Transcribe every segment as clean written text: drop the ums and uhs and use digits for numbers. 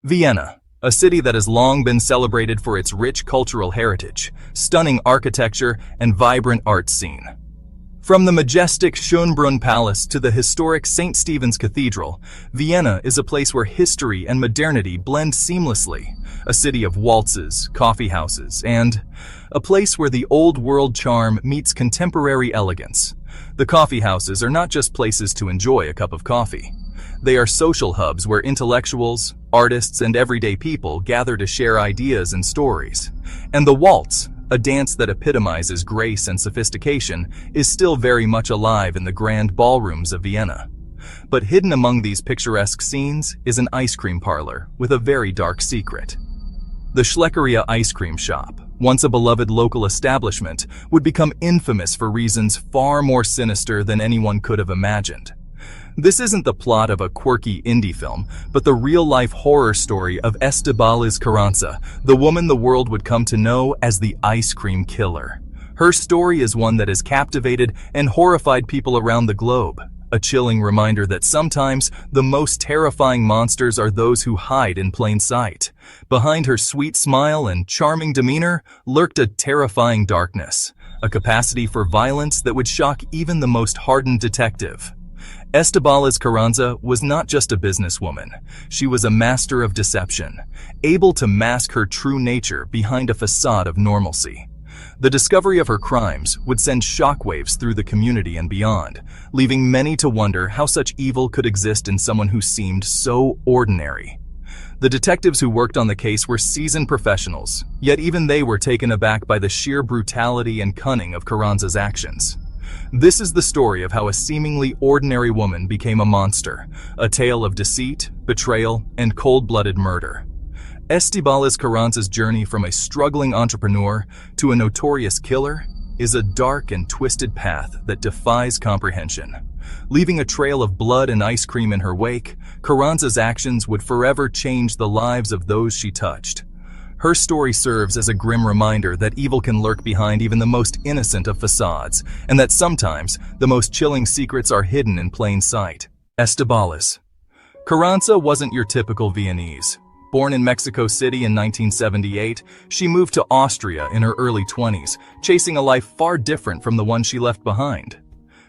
Vienna, a city that has long been celebrated for its rich cultural heritage, stunning architecture, and vibrant art scene. From the majestic Schönbrunn Palace to the historic St. Stephen's Cathedral, Vienna is a place where history and modernity blend seamlessly, a city of waltzes, coffee houses, and a place where the old-world charm meets contemporary elegance. The coffee houses are not just places to enjoy a cup of coffee. They are social hubs where intellectuals, artists, and everyday people gather to share ideas and stories. And the waltz, a dance that epitomizes grace and sophistication, is still very much alive in the grand ballrooms of Vienna. But hidden among these picturesque scenes is an ice cream parlor with a very dark secret. The Schleckeria ice cream shop, once a beloved local establishment, would become infamous for reasons far more sinister than anyone could have imagined. This isn't the plot of a quirky indie film, but the real-life horror story of Estibaliz Carranza, the woman the world would come to know as the ice cream killer. Her story is one that has captivated and horrified people around the globe, a chilling reminder that sometimes the most terrifying monsters are those who hide in plain sight. Behind her sweet smile and charming demeanor lurked a terrifying darkness, a capacity for violence that would shock even the most hardened detective. Estibaliz Carranza was not just a businesswoman. She was a master of deception, able to mask her true nature behind a facade of normalcy. The discovery of her crimes would send shockwaves through the community and beyond, leaving many to wonder how such evil could exist in someone who seemed so ordinary. The detectives who worked on the case were seasoned professionals, yet even they were taken aback by the sheer brutality and cunning of Carranza's actions. This is the story of how a seemingly ordinary woman became a monster, a tale of deceit, betrayal, and cold-blooded murder. Estibaliz Carranza's journey from a struggling entrepreneur to a notorious killer is a dark and twisted path that defies comprehension. Leaving a trail of blood and ice cream in her wake, Carranza's actions would forever change the lives of those she touched. Her story serves as a grim reminder that evil can lurk behind even the most innocent of facades, and that sometimes the most chilling secrets are hidden in plain sight. Estibaliz Carranza wasn't your typical Viennese. Born in Mexico City in 1978, she moved to Austria in her early 20s, chasing a life far different from the one she left behind.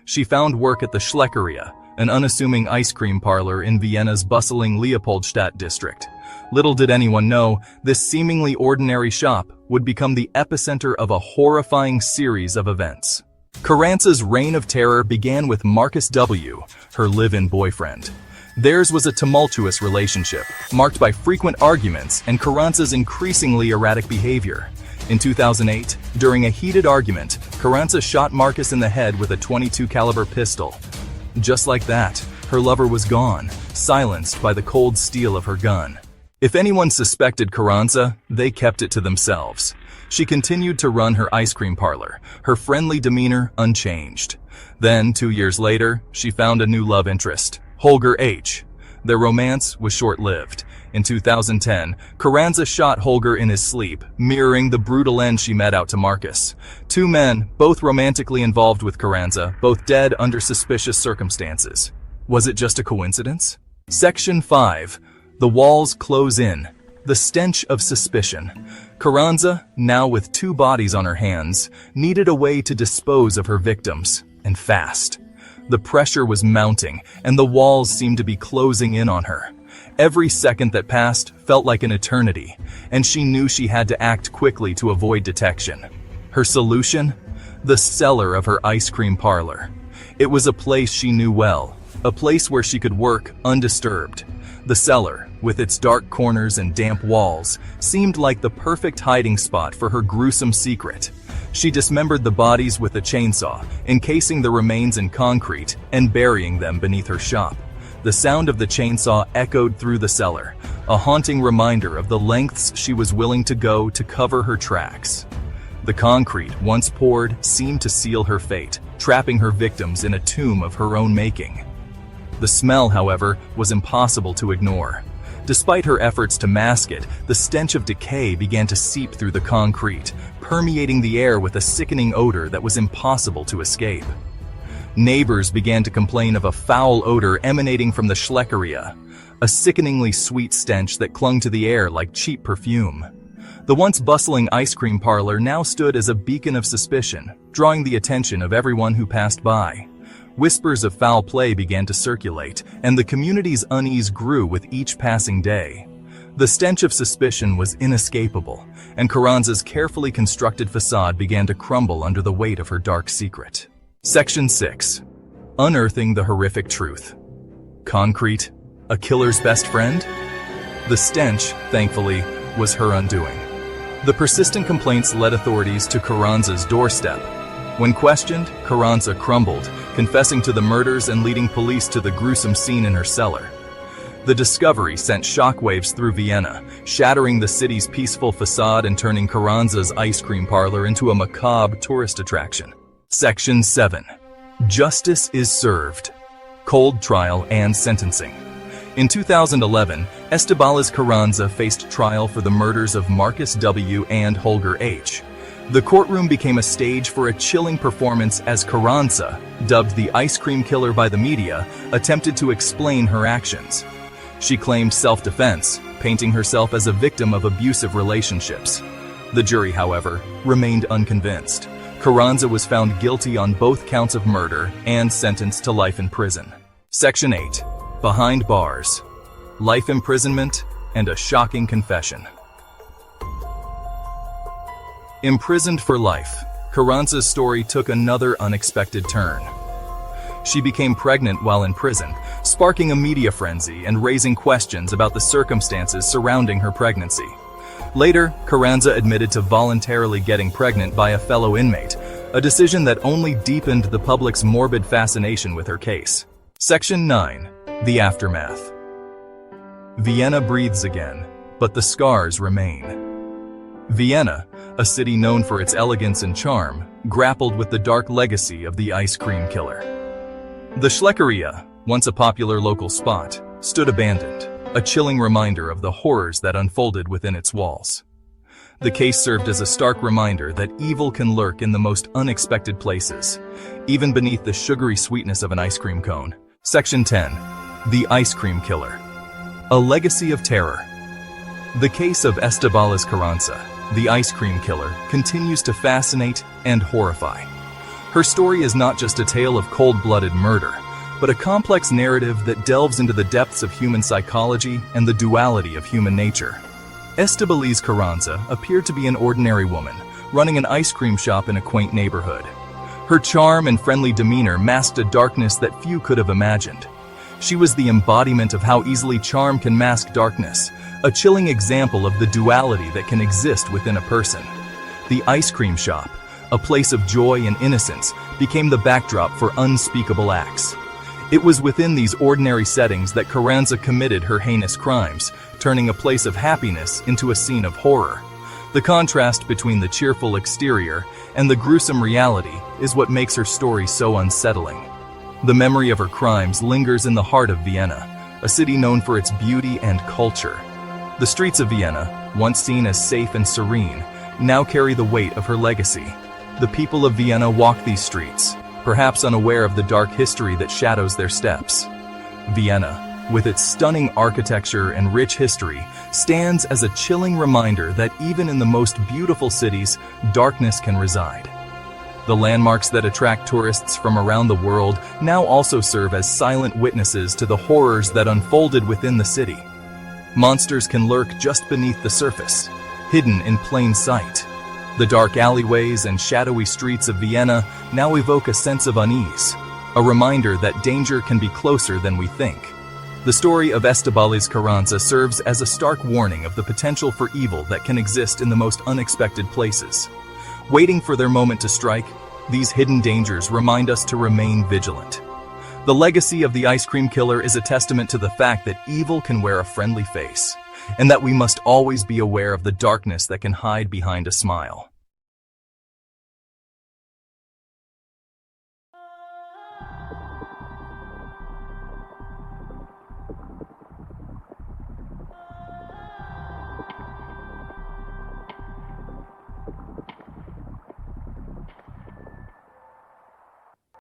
She found work at the Schleckeria, an unassuming ice cream parlor in Vienna's bustling Leopoldstadt district. Little did anyone know, this seemingly ordinary shop would become the epicenter of a horrifying series of events. Carranza's reign of terror began with Marcus W., her live-in boyfriend. Theirs was a tumultuous relationship, marked by frequent arguments and Carranza's increasingly erratic behavior. In 2008, during a heated argument, Carranza shot Marcus in the head with a .22 caliber pistol. Just like that, her lover was gone, silenced by the cold steel of her gun. If anyone suspected Carranza, they kept it to themselves. She continued to run her ice cream parlor, her friendly demeanor unchanged. Then, 2 years later, she found a new love interest, Holger H. Their romance was short-lived. In 2010, Carranza shot Holger in his sleep, mirroring the brutal end she met out to Marcus. Two men, both romantically involved with Carranza, both dead under suspicious circumstances. Was it just a coincidence? Section 5. The walls close in. The stench of suspicion. Carranza, now with two bodies on her hands, needed a way to dispose of her victims, and fast. The pressure was mounting, and the walls seemed to be closing in on her. Every second that passed felt like an eternity, and she knew she had to act quickly to avoid detection. Her solution? The cellar of her ice cream parlor. It was a place she knew well, a place where she could work undisturbed. The cellar, with its dark corners and damp walls, seemed like the perfect hiding spot for her gruesome secret. She dismembered the bodies with a chainsaw, encasing the remains in concrete and burying them beneath her shop. The sound of the chainsaw echoed through the cellar, a haunting reminder of the lengths she was willing to go to cover her tracks. The concrete, once poured, seemed to seal her fate, trapping her victims in a tomb of her own making. The smell, however, was impossible to ignore. Despite her efforts to mask it, the stench of decay began to seep through the concrete, permeating the air with a sickening odor that was impossible to escape. Neighbors began to complain of a foul odor emanating from the Schleckeria, a sickeningly sweet stench that clung to the air like cheap perfume. The once bustling ice cream parlor now stood as a beacon of suspicion, drawing the attention of everyone who passed by. Whispers of foul play began to circulate, and the community's unease grew with each passing day. The stench of suspicion was inescapable, and Carranza's carefully constructed facade began to crumble under the weight of her dark secret. Section 6. Unearthing the horrific truth. Concrete, a killer's best friend? The stench, thankfully, was her undoing. The persistent complaints led authorities to Carranza's doorstep. When questioned, Carranza crumbled, confessing to the murders and leading police to the gruesome scene in her cellar. The discovery sent shockwaves through Vienna, shattering the city's peaceful facade and turning Carranza's ice cream parlor into a macabre tourist attraction. Section 7. Justice is served. Cold trial and sentencing. In 2011, Estibaliz Carranza faced trial for the murders of Marcus W. and Holger H. The courtroom became a stage for a chilling performance as Carranza, dubbed the ice cream killer by the media, attempted to explain her actions. She claimed self-defense, painting herself as a victim of abusive relationships. The jury, however, remained unconvinced. Carranza was found guilty on both counts of murder and sentenced to life in prison. Section 8. Behind bars. Life imprisonment and a shocking confession. Imprisoned for life, Carranza's story took another unexpected turn. She became pregnant while in prison, sparking a media frenzy and raising questions about the circumstances surrounding her pregnancy. Later, Carranza admitted to voluntarily getting pregnant by a fellow inmate, a decision that only deepened the public's morbid fascination with her case. Section 9. The aftermath. Vienna breathes again, but the scars remain. Vienna, a city known for its elegance and charm, grappled with the dark legacy of the ice cream killer. The Schleckeria, once a popular local spot, stood abandoned, a chilling reminder of the horrors that unfolded within its walls. The case served as a stark reminder that evil can lurk in the most unexpected places, even beneath the sugary sweetness of an ice cream cone. Section 10. The Ice Cream Killer. A legacy of terror. The case of Estibaliz Carranza, the ice cream killer, continues to fascinate and horrify. Her story is not just a tale of cold-blooded murder, but a complex narrative that delves into the depths of human psychology and the duality of human nature. Estibaliz Carranza appeared to be an ordinary woman, running an ice cream shop in a quaint neighborhood. Her charm and friendly demeanor masked a darkness that few could have imagined. She was the embodiment of how easily charm can mask darkness, a chilling example of the duality that can exist within a person. The ice cream shop, a place of joy and innocence, became the backdrop for unspeakable acts. It was within these ordinary settings that Carranza committed her heinous crimes, turning a place of happiness into a scene of horror. The contrast between the cheerful exterior and the gruesome reality is what makes her story so unsettling. The memory of her crimes lingers in the heart of Vienna, a city known for its beauty and culture. The streets of Vienna, once seen as safe and serene, now carry the weight of her legacy. The people of Vienna walk these streets, perhaps unaware of the dark history that shadows their steps. Vienna, with its stunning architecture and rich history, stands as a chilling reminder that even in the most beautiful cities, darkness can reside. The landmarks that attract tourists from around the world now also serve as silent witnesses to the horrors that unfolded within the city. Monsters can lurk just beneath the surface, hidden in plain sight. The dark alleyways and shadowy streets of Vienna now evoke a sense of unease, a reminder that danger can be closer than we think. The story of Estibaliz Carranza serves as a stark warning of the potential for evil that can exist in the most unexpected places. Waiting for their moment to strike, these hidden dangers remind us to remain vigilant. The legacy of the ice cream killer is a testament to the fact that evil can wear a friendly face, and that we must always be aware of the darkness that can hide behind a smile.